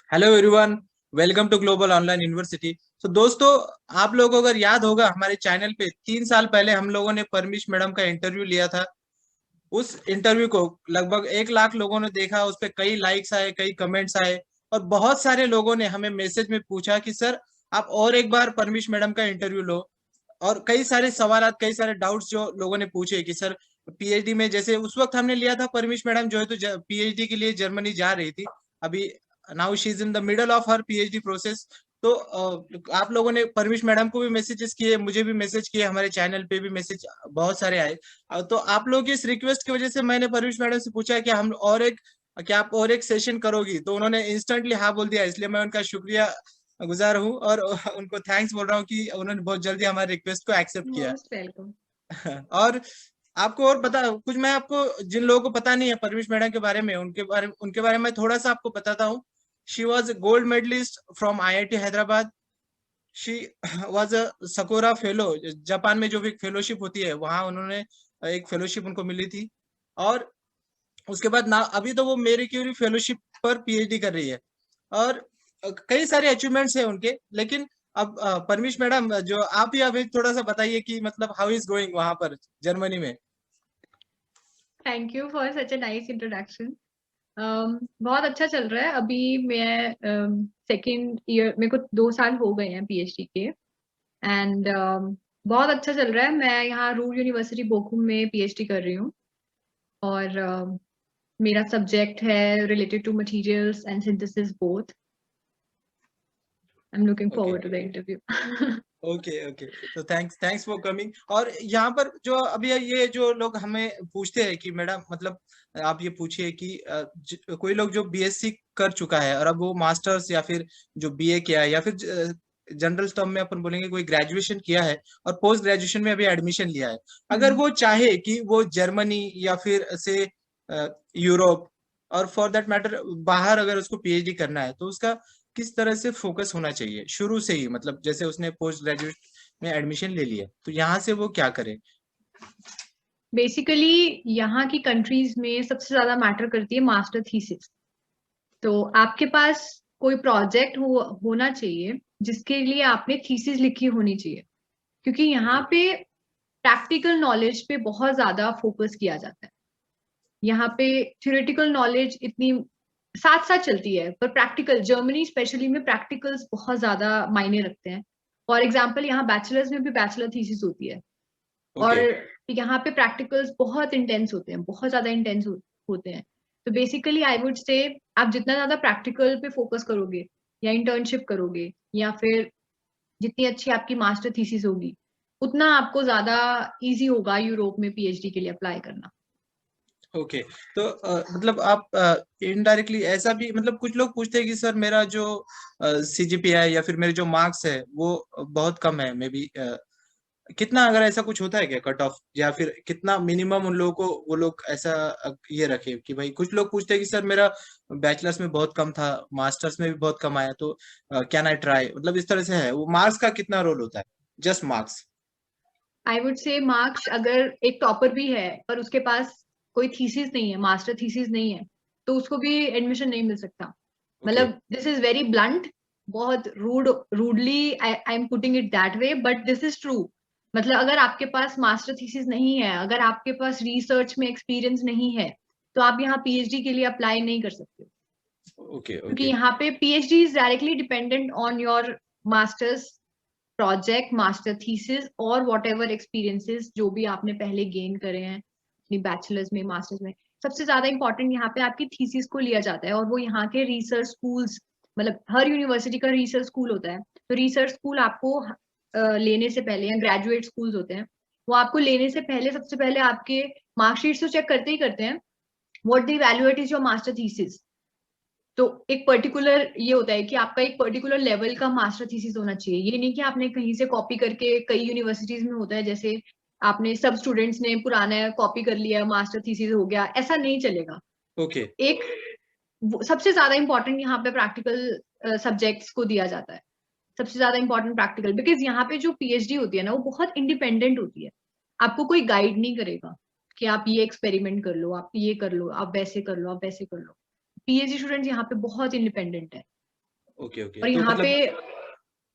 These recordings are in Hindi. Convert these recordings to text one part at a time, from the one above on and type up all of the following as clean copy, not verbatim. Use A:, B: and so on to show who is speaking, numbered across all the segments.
A: Hello everyone, welcome to global online university. तो दोस्तों, आप लोगों को अगर याद होगा, हमारे चैनल पे 3 साल पहले हम लोगों ने परमिश मैडम का इंटरव्यू लिया था। उस इंटरव्यू को लगभग 1 लाख लोगों ने देखा, उस पे कई लाइक्स आए, कई कमेंट्स आए, और बहुत सारे लोगों ने हमें मैसेज में पूछा कि सर, आप और एक बार परमिश मैडम का इंटरव्यू लो। और कई सारे सवाल, कई सारे डाउट्स जो लोगों ने पूछे कि सर, पीएचडी में जैसे उस वक्त हमने लिया था, परमिश मैडम जो है तो पीएचडी के लिए जर्मनी जा रही थी अभी। Now she is in the middle of her PhD process. तो आप लोगों ने परमिश मैडम को भी मैसेजेस किए, मुझे भी मैसेज किए, हमारे चैनल पे भी मैसेज बहुत सारे आए। तो आप लोगों की इस रिक्वेस्ट की वजह से मैंने परमिश मैडम से पूछा कि हम और एक, क्या आप और एक सेशन करोगी? तो उन्होंने इंस्टेंटली हाँ बोल दिया। इसलिए मैं उनका शुक्रिया गुजार हूँ और उनको थैंक्स बोल रहा हूँ कि उन्होंने बहुत जल्दी हमारे रिक्वेस्ट को एक्सेप्ट किया।
B: Most welcome.
A: और आपको और बता कुछ, मैं आपको, जिन लोगों को पता नहीं है परमिश मैडम के बारे में, उनके बारे में थोड़ा सा आपको बताता हूँ। She was gold medalist from IIT Hyderabad. She was a Sakura fellow. Japan में जो भी फेलोशिप होती है, वहां उन्होंने एक फेलोशिप उनको मिली थी। और उसके बाद ना, अभी तो वो मेरी क्यूरी फेलोशिप पर पीएचडी कर रही है। और कई सारे अचीवमेंट्स है उनके। लेकिन अब परमिश मैडम, जो आप ही अभी थोड़ा सा बताइए कि मतलब हाउ इज गोइंग वहां पर जर्मनी में।
B: Thank you for such a nice introduction. बहुत अच्छा चल रहा है। अभी मैं सेकेंड ईयर, मेरे को 2 साल हो गए हैं पीएचडी के। एंड बहुत अच्छा चल रहा है। मैं यहाँ रूर यूनिवर्सिटी बोखुम में पीएचडी कर रही हूँ। और मेरा सब्जेक्ट है related to materials and synthesis both. I am looking
A: okay
B: forward to the interview.
A: Okay okay. तो थैंक्स थैंक्स फॉर कमिंग। और यहाँ पर जो अभी ये जो लोग हमें पूछते हैं कि मैडम, मतलब आप ये पूछिए कि कोई लोग जो बीएससी कर चुका है और अब वो मास्टर्स या फिर जो बीए किया है, या फिर जनरल टर्म में अपन बोलेंगे कोई ग्रेजुएशन किया है और पोस्ट ग्रेजुएशन में अभी एडमिशन लिया है। अगर वो चाहे कि वो जर्मनी या फिर से यूरोप, और फॉर दैट मैटर बाहर अगर उसको पीएचडी करना है, तो उसका किस तरह से फोकस होना चाहिए शुरू से ही? मतलब जैसे उसने पोस्ट ग्रेजुएट में एडमिशन ले लिया, तो यहाँ से वो क्या करे?
B: बेसिकली यहाँ की कंट्रीज में सबसे ज्यादा मैटर करती है मास्टर थीसिस। तो आपके पास कोई प्रोजेक्ट होना चाहिए जिसके लिए आपने थीसिस लिखी होनी चाहिए। क्योंकि यहाँ
A: ओके
B: पे प्रैक्टिकल नॉलेज पे बहुत ज्यादा फोकस किया जाता है। यहाँ पे थ्योरेटिकल नॉलेज इतनी साथ साथ चलती है, पर प्रैक्टिकल, जर्मनी स्पेशली में प्रैक्टिकल्स बहुत ज्यादा मायने रखते हैं। फॉर एग्जाम्पल यहाँ बैचलर्स में भी बैचलर थीसिस होती है। और
A: ओके
B: यहाँ पे प्रैक्टिकल्स बहुत इंटेंस होते हैं, बहुत ज्यादा इंटेंस होते हैं। तो बेसिकली आई वुड से आप जितना ज्यादा प्रैक्टिकल पे फोकस करोगे या इंटर्नशिप करोगे, या फिर जितनी अच्छी आपकी मास्टर थीसिस होगी, उतना आपको ज्यादा इजी होगा यूरोप में पीएचडी के लिए अप्लाई करना।
A: ओके। तो मतलब आप इनडायरेक्टली ऐसा भी, मतलब कुछ लोग पूछते हैं कि सर, मेरा जो सीजीपीआई या फिर मेरे जो मार्क्स है वो बहुत कम है, मे बी कितना, अगर ऐसा कुछ होता है क्या कट ऑफ, या फिर कितना मिनिमम उन लोगों को वो लोग ऐसा ये रखे कि भाई, कुछ लोग पूछते हैं कि सर, मेरा बैचलर्स में बहुत कम था, मास्टर्स में भी बहुत कम आया, तो कैन आई ट्राई, मतलब इस तरह से है, वो मार्क्स का कितना रोल होता है? Just marks?
B: I would say marks, अगर एक टॉपर भी है पर उसके पास कोई थीसिस नहीं है, मास्टर थीसिस नहीं है, तो उसको भी एडमिशन नहीं मिल सकता।
A: ओके
B: मतलब दिस इज वेरी ब्लंट, बहुत rudely I am putting it that way, but this is true. मतलब अगर आपके पास मास्टर थीसिस नहीं है, अगर आपके पास रिसर्च में एक्सपीरियंस नहीं है, तो आप यहाँ पीएचडी के लिए अप्लाई नहीं कर सकते।
A: ओके
B: क्योंकि
A: ओके
B: यहाँ पे PhD is directly dependent on your masters project, master thesis और वॉट एवर एक्सपीरियंसेस जो भी आपने पहले गेन करे हैं अपनी बैचलर्स में, मास्टर्स में। सबसे ज्यादा इंपॉर्टेंट यहाँ पे आपकी थीसिस को लिया जाता है, और वो यहाँ के रिसर्च स्कूल्स, मतलब हर यूनिवर्सिटी का रिसर्च स्कूल होता है। तो रिसर्च स्कूल आपको लेने से पहले, या ग्रेजुएट स्कूल्स होते हैं, वो आपको लेने से पहले सबसे पहले आपके मार्कशीट तो चेक करते ही करते हैं। What the evaluate is your master thesis. तो एक पर्टिकुलर ये होता है कि आपका एक पर्टिकुलर लेवल का मास्टर थीसिस होना चाहिए। ये नहीं कि आपने कहीं से कॉपी करके, कई यूनिवर्सिटीज में होता है जैसे आपने सब स्टूडेंट्स ने पुराना कॉपी कर लिया, मास्टर थीसिस हो गया, ऐसा नहीं चलेगा।
A: ओके
B: एक सबसे ज्यादा इंपॉर्टेंट यहाँ पे प्रैक्टिकल सब्जेक्ट्स को दिया जाता है। सबसे ज्यादा इंपॉर्टेंट प्रैक्टिकल, बिकॉज यहाँ पे जो पीएचडी होती है ना, वो बहुत इंडिपेंडेंट होती है। आपको कोई गाइड नहीं करेगा कि आप ये एक्सपेरिमेंट कर लो, आप ये कर लो, आप वैसे कर लो, आप वैसे कर लो। पीएचडी स्टूडेंट्स यहाँ पे बहुत इंडिपेंडेंट है।
A: ओके ओके,
B: और
A: तो
B: यहाँ पे
A: मतलब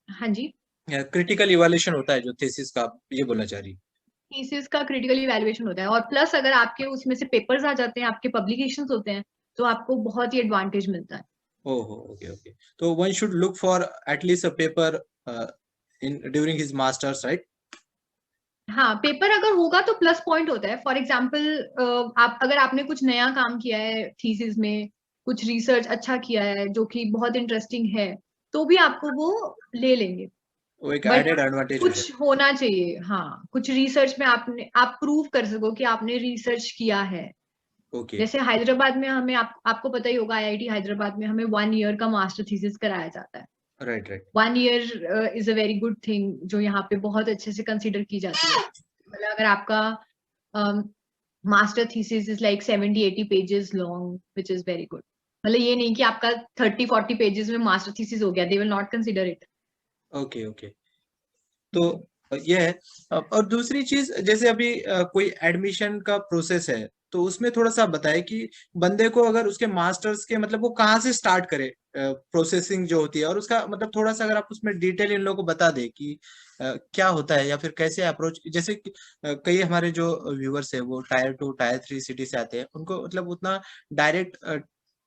B: हाँ जी,
A: क्रिटिकल इवैल्यूएशन होता है जो थीसिस का, आप ये बोलना चाह रही?
B: थीसिस का क्रिटिकल इवैल्यूएशन होता है, और प्लस अगर आपके उसमें से पेपर्स आ जाते हैं, आपके पब्लिकेशंस होते हैं, तो आपको बहुत ही एडवांटेज मिलता है।
A: ओहो, ओके ओके, तो one should look for at least a paper in during his masters, right?
B: हाँ, पेपर अगर होगा तो प्लस पॉइंट होता है। फॉर एग्जाम्पल आप अगर आपने कुछ नया काम किया है थीसिस में, कुछ रिसर्च अच्छा किया है जो कि बहुत इंटरेस्टिंग है, तो भी आपको वो ले लेंगे।
A: वो एक
B: बट
A: एडेड एडवांटेज हो
B: कुछ
A: जाता
B: होना चाहिए, हाँ, कुछ रिसर्च में आप प्रूव कर सको कि आपने रिसर्च किया है।
A: है। ओके।
B: जैसे हैदराबाद में हमें आपको पता ही होगा, आईआईटी हैदराबाद में हमें 1 ईयर का मास्टर थीसिस कराया जाता है।
A: Right right.
B: 1 year is a very good thing, जो यहाँ पे बहुत अच्छे से कंसिडर की जाती है। मतलब अगर आपका master thesis is like 70-80 pages long, which is very good. मतलब ये नहीं कि आपका 30-40 पेजेस में मास्टर थीसिस हो गया, they will not consider it.
A: Okay okay, तो ये है। और दूसरी चीज, जैसे अभी कोई एडमिशन का प्रोसेस है, तो उसमें थोड़ा सा बताए कि बंदे को अगर उसके मास्टर्स के मतलब वो कहाँ से स्टार्ट करे प्रोसेसिंग जो होती है, और उसका मतलब थोड़ा सा अगर आप उसमें डिटेल इन लोगों को बता दे कि क्या होता है, या फिर कैसे अप्रोच, जैसे कि कई हमारे जो व्यूअर्स है वो टायर 2 टायर 3 सिटी से आते हैं, उनको मतलब उतना डायरेक्ट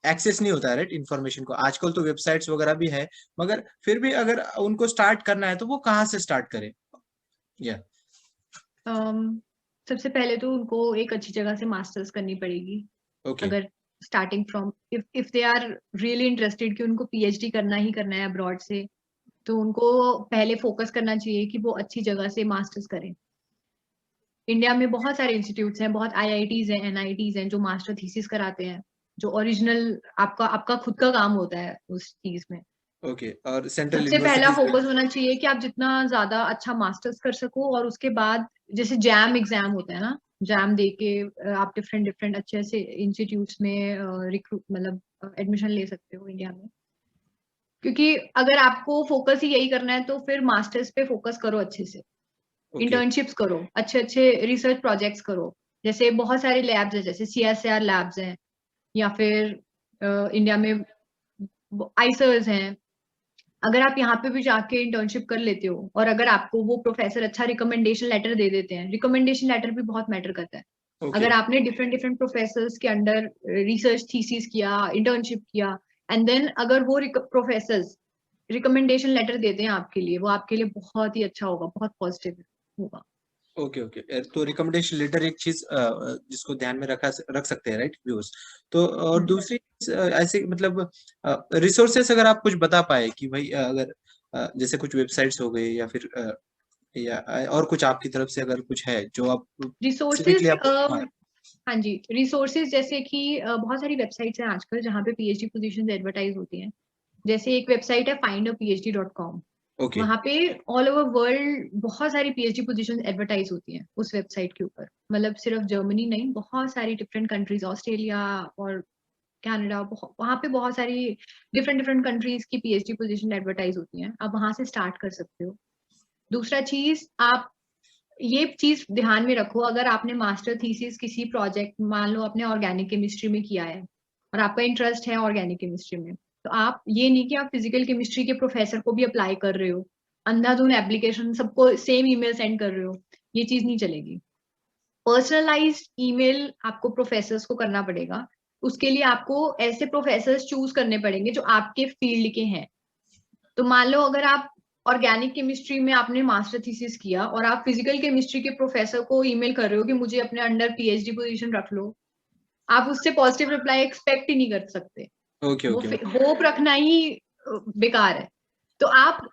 A: एक्सेस नहीं होता है, राइट, इन्फॉर्मेशन को। आजकल तो वेबसाइट्स वगैरह भी है, मगर फिर भी अगर उनको स्टार्ट करना है तो वो कहाँ से स्टार्ट करे? या
B: सबसे पहले तो उनको एक अच्छी जगह से मास्टर्स करनी पड़ेगी।
A: ओके
B: अगर starting from, if they are really interested कि उनको पीएचडी करना ही करना है अब्रॉड से, तो उनको पहले फोकस करना चाहिए कि वो अच्छी जगह से मास्टर्स करें। इंडिया में बहुत सारे इंस्टीट्यूट्स हैं, बहुत आईआईटीज हैं, एनआईटीज हैं, जो मास्टर थीसिस कराते हैं, जो ओरिजिनल आपका आपका खुद का काम होता है उस चीज में।
A: ओके, और सेंट्रल
B: सबसे पहला
A: यूनिवर्सिटीज भी?
B: फोकस होना चाहिए कि आप जितना ज्यादा अच्छा मास्टर्स कर सको, और उसके बाद जैसे जैम एग्जाम होता है ना, जैम दे के आप डिफरेंट डिफरेंट अच्छे से इंस्टीट्यूट्स में रिक्रूट मतलब एडमिशन ले सकते हो इंडिया में। क्योंकि अगर आपको फोकस ही यही करना है, तो फिर मास्टर्स पे फोकस करो अच्छे से,
A: ओके
B: इंटर्नशिप्स करो, अच्छे अच्छे रिसर्च प्रोजेक्ट्स करो। जैसे बहुत सारे लैब्स हैं, जैसे सीएसआर लैब्स हैं, या फिर इंडिया में आइसर्स हैं। अगर आप यहाँ पे भी जाके इंटर्नशिप कर लेते हो, और अगर आपको वो प्रोफेसर अच्छा रिकमेंडेशन लेटर दे देते हैं, रिकमेंडेशन लेटर भी बहुत मैटर करता है।
A: ओके
B: अगर आपने डिफरेंट डिफरेंट प्रोफेसर्स के अंडर रिसर्च थीसिस किया, इंटर्नशिप किया, एंड देन अगर वो प्रोफेसर्स रिकमेंडेशन लेटर देते हैं आपके लिए, वो आपके लिए बहुत ही अच्छा होगा, बहुत पॉजिटिव होगा।
A: ओके ओके, तो रिकमेंडेशन लेटर एक चीज जिसको ध्यान में रख सकते हैं, राइट व्यूअर्स। तो और
B: हम्म।
A: दूसरी चीज, ऐसे मतलब रिसोर्सेस अगर आप कुछ बता पाए कि भाई अगर जैसे कुछ वेबसाइट्स हो गए, या फिर या और कुछ आपकी तरफ से अगर कुछ है जो आप स्पेसिफिकली
B: रिसोर्सेज,
A: आप। हाँ।
B: हाँ जी, रिसोर्सेज जैसे कि बहुत सारी वेबसाइट्स हैं आजकल जहाँ पे पीएचडी पोजीशंस एडवर्टाइज होती हैं। जैसे एक वेबसाइट है findaphd.com।
A: ओके
B: वहां पे ऑल ओवर वर्ल्ड बहुत सारी पीएचडी पोजीशंस एडवर्टाइज होती हैं उस वेबसाइट के ऊपर। मतलब सिर्फ जर्मनी नहीं, बहुत सारी डिफरेंट कंट्रीज, ऑस्ट्रेलिया और कनाडा, वहां पे बहुत सारी डिफरेंट डिफरेंट कंट्रीज की पीएचडी पोजीशन एडवर्टाइज होती हैं। आप वहां से स्टार्ट कर सकते हो। दूसरा चीज, आप ये चीज ध्यान में रखो, अगर आपने मास्टर थीसिस किसी प्रोजेक्ट, मान लो आपने ऑर्गेनिक केमिस्ट्री में किया है, और आपका इंटरेस्ट है ऑर्गेनिक केमिस्ट्री में, तो आप ये नहीं कि आप फिजिकल केमिस्ट्री के प्रोफेसर को भी अप्लाई कर रहे हो, अंधाधुन एप्लीकेशन सबको सेम ईमेल सेंड कर रहे हो। ये चीज नहीं चलेगी। पर्सनलाइज्ड ईमेल आपको प्रोफेसर्स को करना पड़ेगा। उसके लिए आपको ऐसे प्रोफेसर्स चूज करने पड़ेंगे जो आपके फील्ड के हैं। तो मान लो अगर आप ऑर्गेनिक केमिस्ट्री में आपने मास्टर थीसिस किया, और आप फिजिकल केमिस्ट्री के प्रोफेसर को ईमेल कर रहे हो कि मुझे अपने अंडर पीएचडी पोजीशन रख लो, आप उससे पॉजिटिव रिप्लाई एक्सपेक्ट ही नहीं कर सकते।
A: ओके
B: वो
A: ओके।
B: होप रखना ही बेकार है। तो आप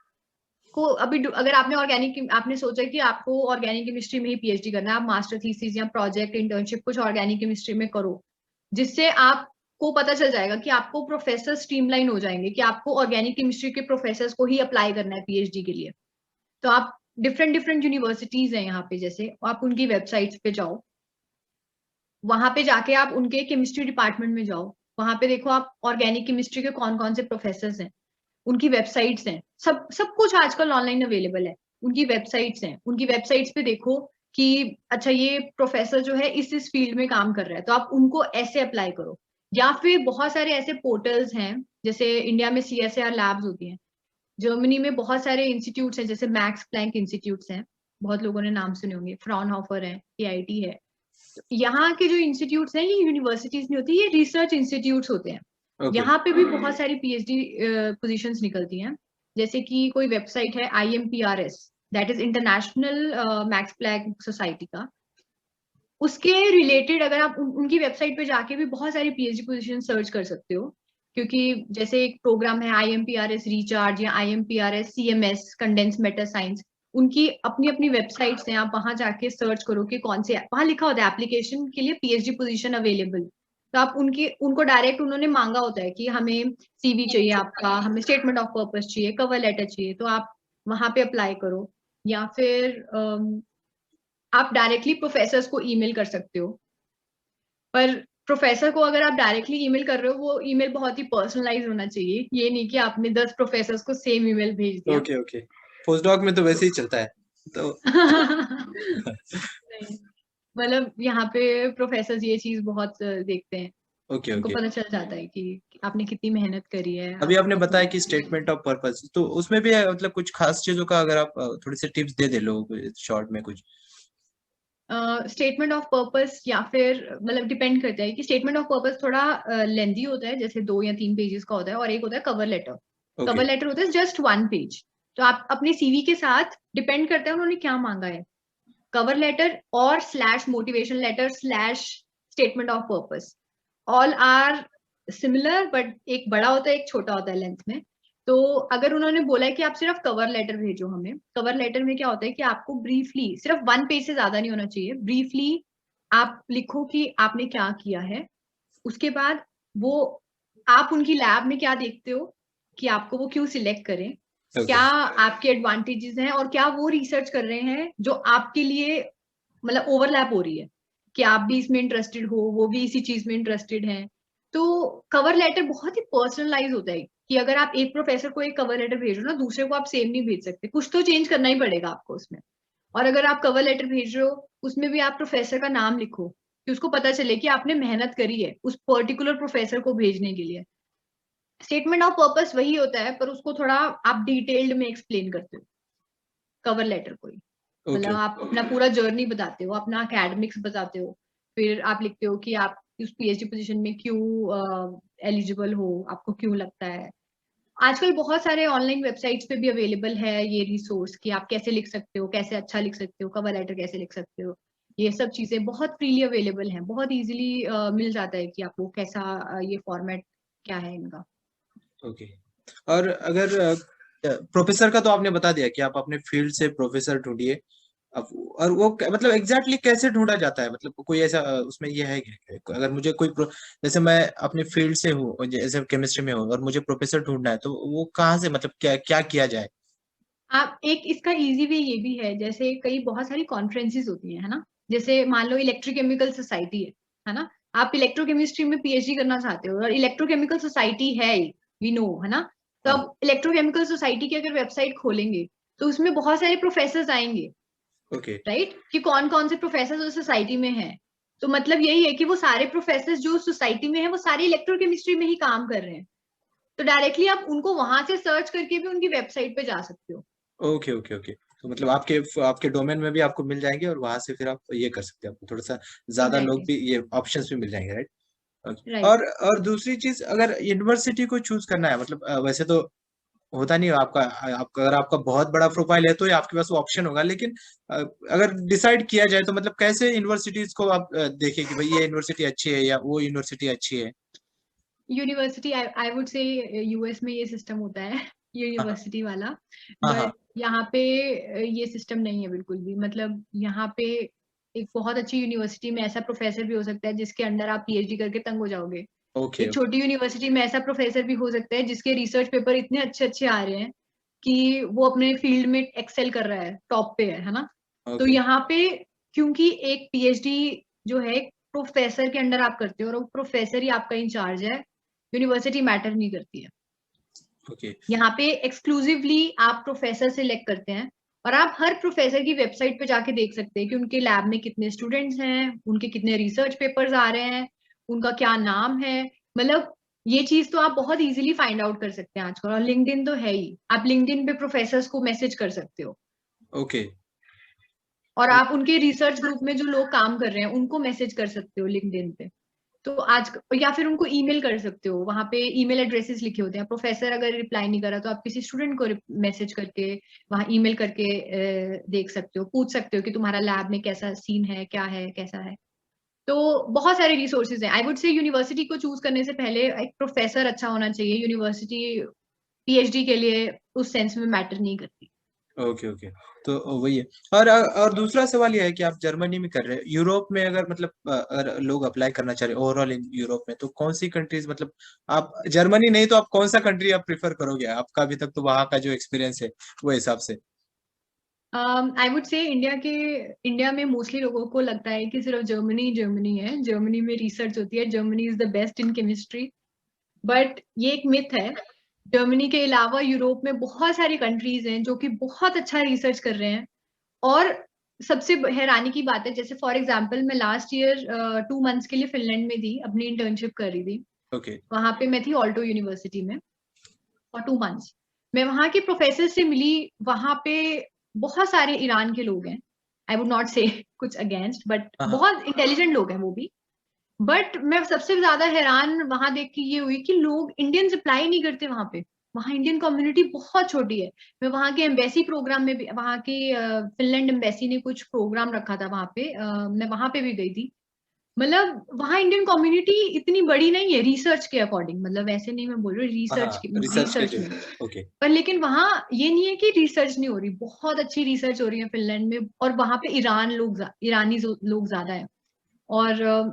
B: को अभी अगर आपने आपने सोचा कि आपको ऑर्गेनिक केमिस्ट्री में ही पीएचडी करना है, आप मास्टर थीसिस या प्रोजेक्ट इंटर्नशिप कुछ ऑर्गेनिक केमिस्ट्री में करो, जिससे आपको पता चल जाएगा कि आपको प्रोफेसर स्ट्रीमलाइन हो जाएंगे, कि आपको ऑर्गेनिक केमिस्ट्री के प्रोफेसर को ही अप्लाई करना है पीएचडी के लिए। तो आप डिफरेंट डिफरेंट यूनिवर्सिटीज हैं यहाँ पे, जैसे आप उनकी वेबसाइट्स पे जाओ, वहां पे जाके आप उनके केमिस्ट्री डिपार्टमेंट में जाओ, वहां पे देखो आप ऑर्गेनिक केमिस्ट्री के कौन कौन से प्रोफेसर हैं, उनकी वेबसाइट्स हैं, सब सब कुछ आजकल ऑनलाइन अवेलेबल है। उनकी वेबसाइट्स हैं, उनकी वेबसाइट्स पे देखो कि अच्छा ये प्रोफेसर जो है इस फील्ड में काम कर रहा है, तो आप उनको ऐसे अप्लाई करो। या फिर बहुत सारे ऐसे पोर्टल्स हैं जैसे इंडिया में CSIR लैब्स होती हैं, जर्मनी में बहुत सारे इंस्टीट्यूट्स हैं, जैसे मैक्स प्लैंक इंस्टीट्यूट्स हैं, बहुत लोगों ने नाम सुने होंगे, फ्राउनहोफर है, KIT है। तो यहाँ के जो इंस्टीट्यूट्स हैं, ये यूनिवर्सिटीज नहीं होती, ये रिसर्च इंस्टीट्यूट्स होते हैं।
A: ओके
B: यहाँ पे भी बहुत सारी PhD पोजीशंस निकलती हैं, जैसे कि कोई वेबसाइट है IMPRS, that is International Max Planck Society का, उसके रिलेटेड अगर आप उनकी वेबसाइट पे जाके भी बहुत सारी PhD पोजीशन सर्च कर सकते हो, क्योंकि जैसे एक प्रोग्राम है IMPRS रिचार्ज या IMPRS CMS condense matter science, उनकी अपनी अपनी वेबसाइट्स हैं, आप वहां जाके सर्च करो कि कौन से, वहां लिखा होता है एप्लीकेशन के लिए PhD पोजीशन अवेलेबल, तो आप उनको डायरेक्ट उन्होंने मांगा होता है कि हमें CV चाहिए आपका, हमें स्टेटमेंट ऑफ पर्पस चाहिए, कवर लेटर चाहिए, तो आप वहां पे अप्लाई करो। या फिर आप डायरेक्टली प्रोफेसर्स को ईमेल कर सकते हो, पर प्रोफेसर को अगर आप डायरेक्टली ईमेल कर रहे हो, वो ईमेल बहुत ही पर्सनलाइज होना चाहिए, ये नहीं कि आपने 10 प्रोफेसर्स को सेम ईमेल भेज दिया।
A: ओके ओके, पोस्ट डॉक में तो वैसे ही चलता है तो
B: नहीं, मतलब यहाँ पे प्रोफेसर ये चीज बहुत देखते हैं,
A: ओके
B: उनको
A: ओके।
B: पता चल जाता है कि आपने कितनी मेहनत करी है।
A: अभी आपने
B: आप
A: बताया कि स्टेटमेंट ऑफ पर्पस, तो उसमें भी है मतलब कुछ खास चीजों का, अगर आप थोड़ी सी टिप्स दे लोगों को शॉर्ट में कुछ।
B: स्टेटमेंट ऑफ पर्पस या फिर मतलब डिपेंड करता है कि स्टेटमेंट ऑफ पर्पस थोड़ा लेंदी होता है, जैसे 2 या 3 पेजेस का होता है, और एक होता है cover letter.
A: Okay
B: cover letter होता है जस्ट 1 पेज, तो आप अपने CV के साथ डिपेंड करता है उन्होंने क्या मांगा है, कवर लेटर और / motivation letter / statement of purpose, all are similar, but एक बड़ा होता है एक छोटा होता है लेंथ में। तो अगर उन्होंने बोला है कि आप सिर्फ कवर लेटर भेजो हमें, कवर लेटर में क्या होता है कि आपको ब्रीफली, सिर्फ 1 पेज से ज्यादा नहीं होना चाहिए, ब्रीफली आप लिखो कि आपने क्या किया है, उसके बाद वो आप उनकी लैब में क्या देखते हो कि आपको वो क्यों सिलेक्ट करें, क्या
A: ओके
B: आपके एडवांटेजेस हैं, और क्या वो रिसर्च कर रहे हैं जो आपके लिए मतलब ओवरलैप हो रही है, कि आप भी इसमें इंटरेस्टेड हो, वो भी इसी चीज में इंटरेस्टेड हैं। तो कवर लेटर बहुत ही पर्सनलाइज होता है, कि अगर आप एक प्रोफेसर को एक कवर लेटर भेजो ना, दूसरे को आप सेम नहीं भेज सकते, कुछ तो चेंज करना ही पड़ेगा आपको उसमें। और अगर आप कवर लेटर भेज रहे हो, उसमें भी आप प्रोफेसर का नाम लिखो, कि उसको पता चले कि आपने मेहनत करी है उस पर्टिकुलर प्रोफेसर को भेजने के लिए। स्टेटमेंट ऑफ पर्पस वही होता है, पर उसको थोड़ा आप डिटेल्ड में एक्सप्लेन करते हो कवर लेटर को ही, मतलब
A: ओके
B: आप अपना पूरा जर्नी बताते हो, अपना एकेडमिक्स बताते हो, फिर आप लिखते हो कि आप उस PhD पोजीशन में क्यों एलिजिबल हो, आपको क्यों लगता है। आजकल बहुत सारे ऑनलाइन वेबसाइट्स पे भी अवेलेबल है ये रिसोर्स, कि आप कैसे लिख सकते हो, कैसे अच्छा लिख सकते हो, कवर लेटर कैसे लिख सकते हो, ये सब चीजें बहुत फ्रीली अवेलेबल हैं, बहुत इजीली मिल जाता है कि आपको कैसा ये फॉर्मेट क्या है इनका।
A: ओके। और अगर प्रोफेसर का तो आपने बता दिया कि आप अपने फील्ड से प्रोफेसर ढूंढिए। अब और वो मतलब एग्जैक्टली कैसे ढूंढा जाता है, मतलब कोई ऐसा उसमें ये है कि अगर मुझे कोई जैसे मैं अपने फील्ड से हूँ, जैसे केमिस्ट्री में हूँ और मुझे प्रोफेसर ढूंढना है, तो वो कहाँ से, मतलब क्या क्या किया जाए।
B: आप एक इसका इजी वे ये भी है, जैसे कई बहुत सारी कॉन्फ्रेंसेस होती हैं, है ना, जैसे मान लो इलेक्ट्रोकेमिकल सोसाइटी है ना, आप इलेक्ट्रोकेमिस्ट्री में PhD करना चाहते हो और इलेक्ट्रोकेमिकल सोसाइटी है, वी नो, है ना, तो
A: हाँ
B: अब इलेक्ट्रोकेमिकल सोसाइटी की अगर वेबसाइट खोलेंगे तो उसमें बहुत सारे प्रोफेसर आएंगे,
A: ओके
B: राइट, कि कौन कौन से प्रोफेसर उस सोसाइटी में हैं। तो मतलब यही है कि वो सारे प्रोफेसर जो सोसाइटी में है वो सारे इलेक्ट्रोकेमिस्ट्री में ही काम कर रहे हैं, तो डायरेक्टली आप उनको वहां से सर्च करके भी उनकी वेबसाइट पे जा सकते हो।
A: Okay okay okay. तो मतलब आपके आपके डोमेन में भी आपको मिल जाएंगे और वहां से फिर आप ये कर सकते हैं, आपको थोड़ा सा ज्यादा लोग
B: एग्जैक्टली,
A: भी, ये ऑप्शंस भी मिल जाएंगे, राइट।
B: राइट।
A: और दूसरी चीज, अगर यूनिवर्सिटी को चूज करना है, मतलब वैसे तो होता नहीं है आपका, आपका अगर आपका बहुत बड़ा प्रोफाइल है तो ही आपके पास वो ऑप्शन होगा, लेकिन अगर डिसाइड किया जाए तो मतलब कैसे यूनिवर्सिटीज को आप देखें कि भाई ये यूनिवर्सिटी अच्छी है या वो यूनिवर्सिटी अच्छी है।
B: University I would say US में ये सिस्टम होता है
A: हाँ
B: यूनिवर्सिटी वाला,
A: हाँ हाँ।
B: बट यहाँ पे ये सिस्टम नहीं है बिल्कुल भी। मतलब यहाँ पे एक बहुत अच्छी यूनिवर्सिटी में ऐसा प्रोफेसर भी हो सकता है जिसके अंडर आप PhD करके तंग हो जाओगे,
A: ओके
B: एक छोटी यूनिवर्सिटी में ऐसा प्रोफेसर भी हो सकता है जिसके रिसर्च पेपर इतने अच्छे अच्छे आ रहे हैं कि वो अपने फील्ड में एक्सेल कर रहा है, टॉप पे है ना। तो
A: ओके
B: यहाँ पे क्योंकि एक PhD जो है प्रोफेसर के अंडर आप करते हो और वो प्रोफेसर ही आपका इंचार्ज है, यूनिवर्सिटी मैटर नहीं करती है।
A: ओके
B: यहाँ पे एक्सक्लूसिवली आप प्रोफेसर सिलेक्ट करते हैं, और आप हर प्रोफेसर की वेबसाइट पे जाके देख सकते हैं कि उनके लैब में कितने स्टूडेंट्स हैं, उनके कितने रिसर्च पेपर्स आ रहे हैं, उनका क्या नाम है, मतलब ये चीज तो आप बहुत इजीली फाइंड आउट कर सकते हैं आजकल, और लिंक्डइन तो है ही। आप लिंक्डइन पे प्रोफेसर्स को मैसेज कर सकते हो,
A: ओके।
B: और आप उनके रिसर्च ग्रुप में जो लोग काम कर रहे हैं उनको मैसेज कर सकते हो लिंक्डइन पे। तो आज, या फिर उनको ईमेल कर सकते हो, वहां पे ईमेल एड्रेसेस लिखे होते हैं। प्रोफेसर अगर रिप्लाई नहीं करा तो आप किसी स्टूडेंट को मैसेज करके, वहां ईमेल करके देख सकते हो, पूछ सकते हो कि तुम्हारा लैब में कैसा सीन है, क्या है, कैसा है। तो बहुत सारे रिसोर्सेज हैं। आई वुड से यूनिवर्सिटी को चूज करने से पहले एक प्रोफेसर अच्छा होना चाहिए। यूनिवर्सिटी पीएचडी के लिए उस सेंस में मैटर नहीं करती।
A: Okay okay. तो वही है। और दूसरा सवाल यह है कि आप जर्मनी में कर रहे हैं, यूरोप में अगर मतलब अगर लोग अप्लाई करना चाह रहे हैं ओवरऑल इन यूरोप में, तो कौन सी कंट्रीज, मतलब आप जर्मनी नहीं तो आप कौन सा कंट्री आप प्रेफर करोगे? आपका अभी तक तो वहाँ का जो एक्सपीरियंस है वो हिसाब से।
B: आई वुड से इंडिया में मोस्टली लोगों को लगता है कि सिर्फ जर्मनी जर्मनी है, जर्मनी में रिसर्च होती है, Germany is the best in chemistry. But ये एक मिथ है। जर्मनी के अलावा यूरोप में बहुत सारी कंट्रीज हैं जो कि बहुत अच्छा रिसर्च कर रहे हैं। और सबसे हैरानी की बात है, जैसे फॉर एग्जांपल मैं लास्ट ईयर 2 मंथ्स के लिए फिनलैंड में थी, अपनी इंटर्नशिप कर रही थी।
A: ओके।
B: वहां पे मैं थी ऑल्टो यूनिवर्सिटी में फॉर 2 मंथ्स। मैं वहां के प्रोफेसर से मिली। वहां पे बहुत सारे ईरान के लोग हैं। आई वुड नॉट से कुछ अगेंस्ट, बट
A: हाँ हाँ।
B: बहुत इंटेलिजेंट लोग हैं वो भी। बट मैं सबसे ज्यादा हैरान वहां देख के ये हुई कि लोग इंडियंस अप्लाई नहीं करते वहां पे। वहां इंडियन कम्युनिटी बहुत छोटी है। मैं वहां के एम्बेसी प्रोग्राम में भी, वहां की फिनलैंड एम्बेसी ने कुछ प्रोग्राम रखा था वहां पे, मैं वहां पे भी गई थी। मतलब वहां इंडियन कम्युनिटी इतनी बड़ी नहीं है रिसर्च के अकॉर्डिंग, मतलब वैसे नहीं मैं बोल रही
A: हाँ हाँ, रिसर्च के
B: रिसर्च
A: जो।
B: में।
A: ओके।
B: पर लेकिन वहां ये नहीं है कि रिसर्च नहीं हो रही, बहुत अच्छी रिसर्च हो रही है फिनलैंड में। और वहां पे ईरानी लोग ज्यादा है। और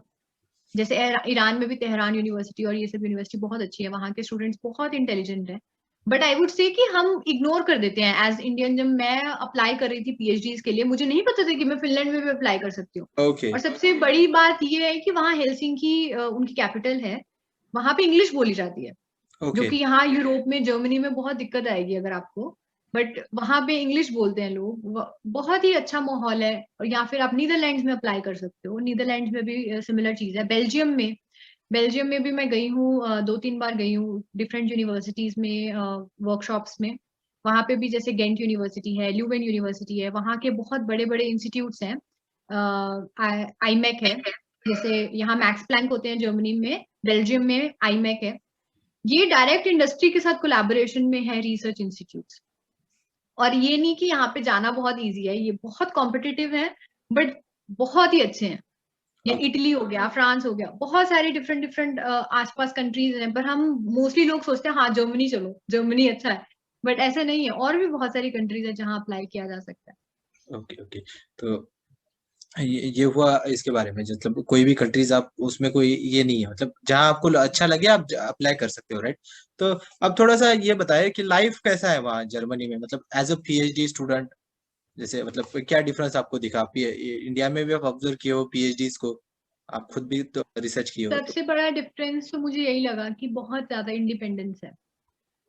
B: जैसे ईरान में भी तेहरान यूनिवर्सिटी और ये सब यूनिवर्सिटी बहुत अच्छी है, वहां के स्टूडेंट्स बहुत इंटेलिजेंट है। बट आई वुड से कि हम इग्नोर कर देते हैं एज इंडियन। जब मैं अप्लाई कर रही थी पीएचडी के लिए, मुझे नहीं पता था कि मैं फिनलैंड में भी अप्लाई कर सकती हूँ।
A: ओके
B: और सबसे बड़ी बात ये है कि वहाँ हेलसिंकी उनकी कैपिटल है, वहां पे इंग्लिश बोली जाती है। जो
A: ओके।
B: कि यहाँ यूरोप में, जर्मनी में बहुत दिक्कत आएगी अगर आपको। बट वहां पे इंग्लिश बोलते हैं लोग। बहुत ही अच्छा माहौल है। और या फिर आप नीदरलैंड्स में अप्लाई कर सकते हो, नीदरलैंड्स में भी सिमिलर चीज है। बेल्जियम में भी मैं गई हूँ, 2-3 बार गई हूँ डिफरेंट यूनिवर्सिटीज में, वर्कशॉप्स में। वहां पे भी जैसे गेंट यूनिवर्सिटी है, ल्यूवेन यूनिवर्सिटी है, वहाँ के बहुत बड़े बड़े इंस्टीट्यूट्स हैं। आईमेक है, जैसे यहाँ मैक्स प्लैंक होते हैं जर्मनी में, बेल्जियम में आईमेक है। ये डायरेक्ट इंडस्ट्री के साथ कोलैबोरेशन में है रिसर्च इंस्टीट्यूट्स। और ये नहीं कि यहाँ पे जाना बहुत इजी है, ये बहुत कॉम्पिटिटिव है। बट बहुत ही अच्छे हैं। या
A: ओके।
B: इटली हो गया, फ्रांस हो गया, बहुत सारे डिफरेंट डिफरेंट आसपास कंट्रीज हैं। पर हम मोस्टली लोग सोचते हैं हाँ जर्मनी चलो, जर्मनी अच्छा है। बट ऐसा नहीं है, और भी बहुत सारी कंट्रीज है जहाँ अप्लाई किया जा सकता है।
A: Okay okay. तो ये हुआ इसके बारे में, मतलब कोई भी कंट्रीज आप उसमें कोई ये नहीं है, मतलब जहां आपको अच्छा लगे आप अप्लाई कर सकते हो, राइट? तो अब थोड़ा सा ये बताए कि लाइफ कैसा है वहाँ जर्मनी में, मतलब एज अ पीएचडी स्टूडेंट, जैसे मतलब क्या डिफरेंस आपको दिखा? इंडिया में भी आप ऑब्जर्व किए हो पीएचडीज को, आप खुद भी तो रिसर्च किए हो तो।
B: सबसे बड़ा डिफरेंस तो मुझे यही लगा कि बहुत ज्यादा इंडिपेंडेंस है।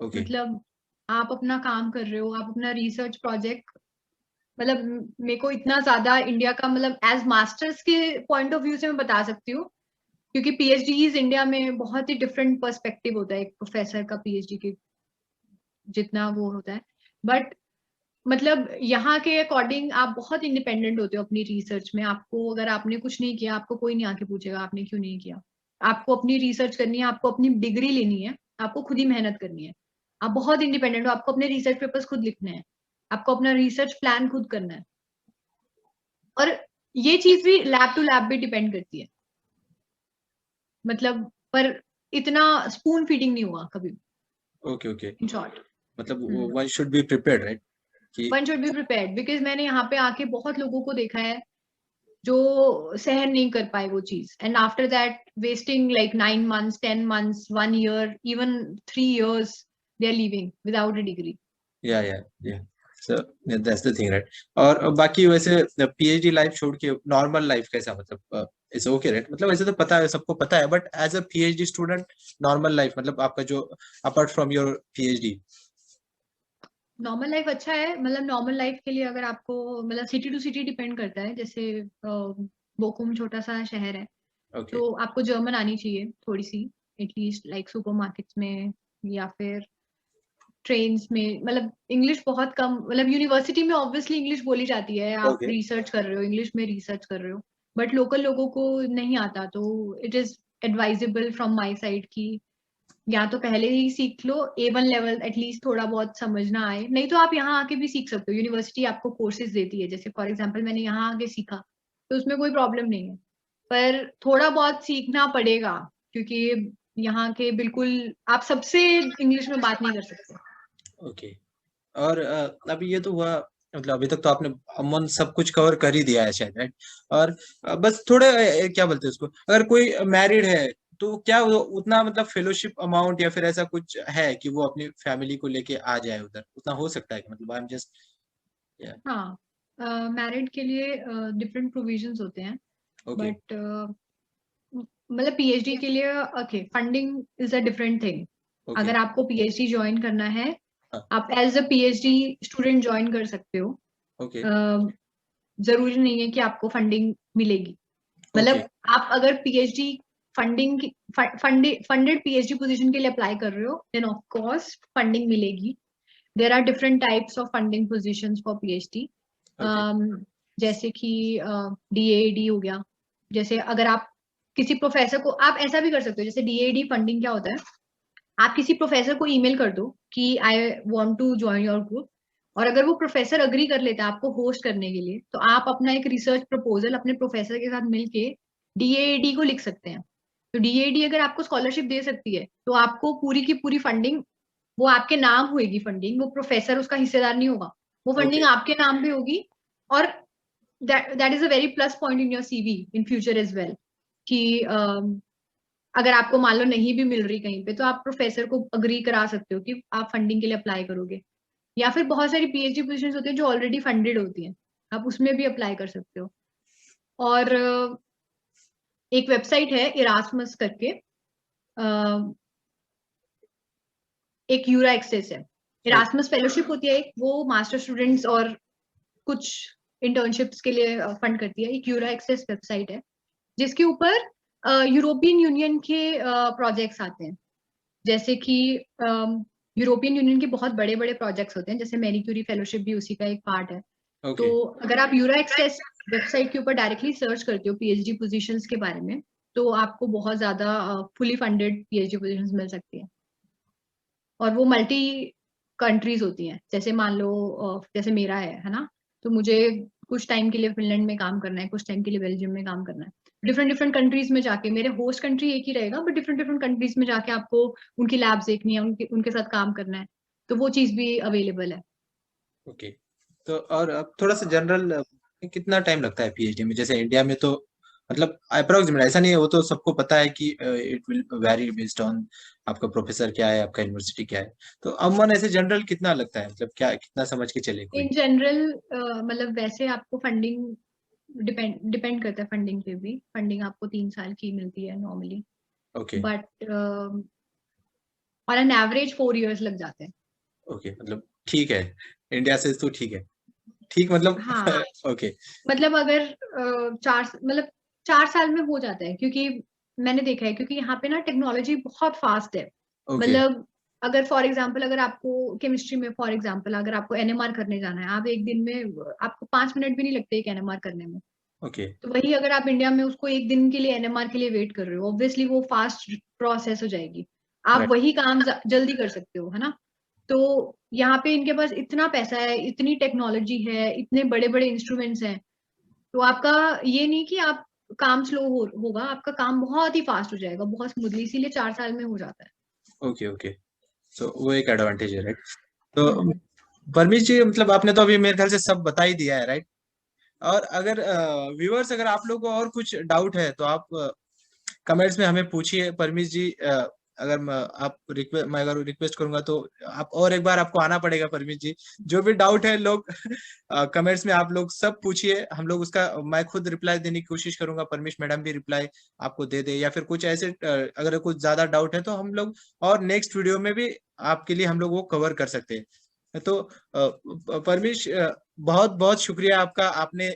A: ओके।
B: मतलब आप अपना काम कर रहे हो, आप अपना रिसर्च प्रोजेक्ट, मतलब मेरे को इतना ज्यादा इंडिया का, मतलब एज मास्टर्स के पॉइंट ऑफ व्यू से मैं बता सकती हूँ। क्योंकि पीएचडीज इंडिया में बहुत ही डिफरेंट पर्सपेक्टिव होता है एक प्रोफेसर का पीएचडी के जितना वो होता है। बट मतलब यहाँ के अकॉर्डिंग आप बहुत इंडिपेंडेंट होते हो अपनी रिसर्च में। आपको अगर आपने कुछ नहीं किया, आपको कोई नहीं आके पूछेगा आपने क्यों नहीं किया। आपको अपनी रिसर्च करनी है, आपको अपनी डिग्री लेनी है, आपको खुद ही मेहनत करनी है। आप बहुत इंडिपेंडेंट हो, आपको अपने रिसर्च पेपर्स खुद लिखने हैं, आपको अपना रिसर्च प्लान खुद करना है। और ये चीज भी लैब टू लैब भी डिपेंड करती है। मतलब पर इतना स्पून फीडिंग नहीं हुआ कभी,
A: ओके ओके।
B: In short.
A: मतलब one should be prepared, right? कि
B: one should be prepared, because मैंने यहाँ पे आके बहुत लोगों को देखा है जो सहन नहीं कर पाए वो चीज, and after that wasting like 9 months, 10 months, 1 year, even 3 years, they are living without a degree.
A: या so that's the thing, right? और बाकी वैसे पीएचडी लाइफ छोड़ के नॉर्मल लाइफ कैसा, मतलब इट्स ओके, राइट? मतलब वैसे तो पता है, सबको पता है, but as a PhD student normal life, मतलब आपका जो apart from your PhD.
B: Normal life अच्छा है। मतलब नॉर्मल लाइफ के लिए अगर आपको, मतलब सिटी टू सिटी डिपेंड करता है। जैसे बोकुम छोटा सा शहर है,
A: ओके।
B: तो आपको जर्मन आनी चाहिए थोड़ी सी। एटलीस्ट लाइक सुपरमार्केट्स में या फिर ट्रेन्स में, मतलब इंग्लिश बहुत कम, मतलब यूनिवर्सिटी में ऑब्वियसली इंग्लिश बोली जाती है, आप
A: ओके
B: रिसर्च कर रहे हो, इंग्लिश में रिसर्च कर रहे हो, बट लोकल लोगों को नहीं आता, तो it is advisable from my side कि या तो पहले ही सीख लो A1 लेवल, एटलीस्ट थोड़ा बहुत समझना आए, नहीं तो आप यहाँ आके भी सीख सकते हो, यूनिवर्सिटी आपको कोर्सेज देती है, जैसे फॉर एग्जांपल मैंने यहाँ आके सीखा तो उसमें कोई प्रॉब्लम नहीं है, पर थोड़ा बहुत सीखना पड़ेगा क्योंकि यहाँ के बिल्कुल आप सबसे इंग्लिश में बात नहीं कर सकते।
A: ओके। और अभी ये तो हुआ, मतलब अभी तक तो आपने अमन सब कुछ कवर कर ही दिया है शायद, राइट? और बस थोड़े क्या बोलते हैं उसको, अगर कोई मैरिड है तो क्या वो उतना मतलब फेलोशिप अमाउंट या फिर ऐसा कुछ है कि वो अपनी फैमिली को लेके आ जाए उधर, उतना हो सकता है कि मतलब आई एम जस्ट
B: हाँ, मैरिड के लिए डिफरेंट प्रोविजंस होते हैं,
A: ओके
B: बट मतलब पीएचडी के लिए okay, funding is a different thing.
A: Okay
B: अगर आपको पीएचडी ज्वाइन करना है,
A: हाँ
B: आप as a PhD student join कर सकते हो।
A: ओके
B: जरूरी नहीं है कि आपको फंडिंग मिलेगी,
A: ओके
B: मतलब आप अगर PhD funding funded PhD position के लिए अप्लाई कर रहे हो, देन ऑफ कोर्स फंडिंग मिलेगी। There are different types of funding positions for PhD,
A: okay
B: जैसे कि डीएडी हो गया। जैसे अगर आप किसी प्रोफेसर को, आप ऐसा भी कर सकते हो, जैसे डीएडी फंडिंग क्या होता है, आप किसी प्रोफेसर को ईमेल कर दो कि I want to join your group, और अगर वो प्रोफेसर अग्री कर लेता है आपको होस्ट करने के लिए, तो आप अपना एक रिसर्च प्रपोजल अपने प्रोफेसर के साथ मिलके डीएडी को लिख सकते हैं। तो डीएडी अगर आपको स्कॉलरशिप दे सकती है तो आपको पूरी की पूरी फंडिंग, वो आपके नाम होगी फंडिंग, वो प्रोफेसर उसका हिस्सेदार नहीं होगा, वो फंडिंग
A: ओके
B: आपके नाम पे होगी। और that is a very plus point in your CV in future as well, कि अगर आपको मान लो नहीं भी मिल रही कहीं पे, तो आप प्रोफेसर को अग्री करा सकते हो कि आप फंडिंग के लिए अप्लाई करोगे। या फिर बहुत सारी पीएचडी पोजीशंस होती हैं जो ऑलरेडी फंडेड होती हैं, आप उसमें भी अप्लाई कर सकते हो। और एक वेबसाइट है इरास्मस करके, एक यूरा एक्सेस है, इरास्मस फेलोशिप होती है एक, वो मास्टर स्टूडेंट्स और कुछ इंटर्नशिप्स के लिए फंड करती है। एक यूरा एक्सेस वेबसाइट है जिसके ऊपर यूरोपियन यूनियन के प्रोजेक्ट्स आते हैं, जैसे कि यूरोपियन यूनियन के बहुत बड़े बड़े प्रोजेक्ट्स होते हैं, जैसे मैरी क्यूरी फेलोशिप भी उसी का एक पार्ट है। तो
A: ओके
B: अगर आप यूरा एक्सेस वेबसाइट के ऊपर डायरेक्टली सर्च करते हो पीएचडी पोजीशंस के बारे में, तो आपको बहुत ज्यादा फुली फंडेड पीएचडी पोजीशंस मिल सकती है। और वो मल्टी कंट्रीज होती हैं, जैसे मान लो जैसे मेरा है ना, तो मुझे कुछ टाइम के लिए फिनलैंड में काम करना है, कुछ टाइम के लिए बेल्जियम में काम करना है, डिफरेंट डिफरेंट कंट्रीज में जाके, मेरे होस्ट कंट्री एक ही रहेगा बट डिफरेंट डिफरेंट कंट्रीज में जाके आपको उनकी लैब्स देखनी है, उनके साथ काम करना है, तो वो चीज भी अवेलेबल है।
A: ओके। तो और अब थोड़ा सा जनरल, कितना टाइम लगता है पीएचडी में? जैसे इंडिया में तो मतलब अप्रोक्सीमेट ऐसा नहीं है, वो तो सबको पता है कि it will very based on आपका प्रोफेसर क्या है, आपका यूनिवर्सिटी क्या है। तो अमन ऐसे जनरल कितना लगता है, मतलब क्या कितना समझ के चले
B: इन
A: कोई?
B: जनरल मतलब वैसे आपको फंडिंग डिपेंड करता है, फंडिंग पे भी, फंडिंग आपको 3 साल की मिलती है normally,
A: okay
B: but on an average 4 years लग जाते हैं।
A: ओके, मतलब ठीक है, इंडिया से तो ठीक है, ठीक मतलब
B: हाँ,
A: ओके
B: मतलब अगर 4 साल में हो जाता है, क्योंकि मैंने देखा है, क्योंकि यहाँ पे ना टेक्नोलॉजी बहुत फास्ट है।
A: ओके
B: मतलब अगर फॉर एग्जांपल, अगर आपको केमिस्ट्री में फॉर एग्जांपल अगर आपको एनएमआर करने जाना है, आप एक दिन में, आपको 5 मिनट भी नहीं लगते एक एनएमआर करने में।
A: ओके
B: तो वही अगर आप इंडिया में उसको एक दिन के लिए एनएमआर के लिए वेट कर रहे हो, ऑब्वियसली वो फास्ट प्रोसेस हो जाएगी, आप
A: राइट
B: वही काम जल्दी कर सकते हो, है ना। तो यहाँ पे इनके पास इतना पैसा है, इतनी टेक्नोलॉजी है, इतने बड़े बड़े इंस्ट्रूमेंट्स हैं, तो आपका ये नहीं कि आप काम स्लो होगा, आपका काम बहुत ही फास्ट हो जाएगा, बहुत स्मूथली, इसीलिए 4 साल में हो जाता है।
A: Okay okay. तो वो एक एडवांटेज है, राइट? तो
B: हम्म।
A: परमीश जी, मतलब आपने तो अभी मेरे ख्याल से सब बता ही दिया है, राइट? और अगर व्यूअर्स, अगर आप लोगों को और कुछ डाउट है तो आप कमेंट्स में हमें पूछिए। परमीश जी, अगर मैं अगर रिक्वेस्ट करूंगा तो आप और एक बार आपको आना पड़ेगा। परमीश जी, जो भी डाउट है लोग कमेंट्स में आप लोग सब पूछिए, हम लोग उसका मैं खुद रिप्लाई देने की कोशिश करूंगा, परमीश मैडम भी रिप्लाई आपको दे दे, या फिर कुछ ऐसे अगर कुछ ज्यादा डाउट है तो हम लोग और नेक्स्ट वीडियो में भी आपके लिए हम लोग वो कवर कर सकते हैं। तो परमीश, बहुत बहुत शुक्रिया आपका, आपने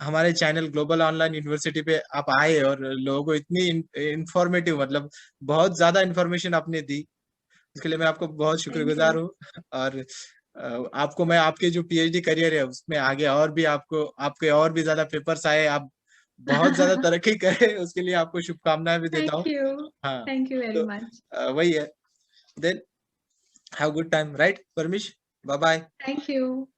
A: हमारे चैनल ग्लोबल ऑनलाइन यूनिवर्सिटी पे आप आए और लोगों को इतनी इंफॉर्मेटिव, मतलब बहुत ज्यादा इंफॉर्मेशन आपने दी, इसके लिए मैं आपको बहुत
B: थैंक
A: शुक्रगुजार
B: यू।
A: हूँ। और आपको मैं आपके जो पीएचडी करियर है उसमें आगे और भी आपको आपके और भी ज्यादा पेपर्स आए, आप बहुत ज्यादा तरक्की करें, उसके लिए आपको शुभकामनाएं भी देता हूँ।
B: Thank you.
A: हाँ,
B: थैंक यू वेरी
A: तो
B: मच।
A: वही है। Then have good time, right परमिश? Bye bye.
B: Thank you.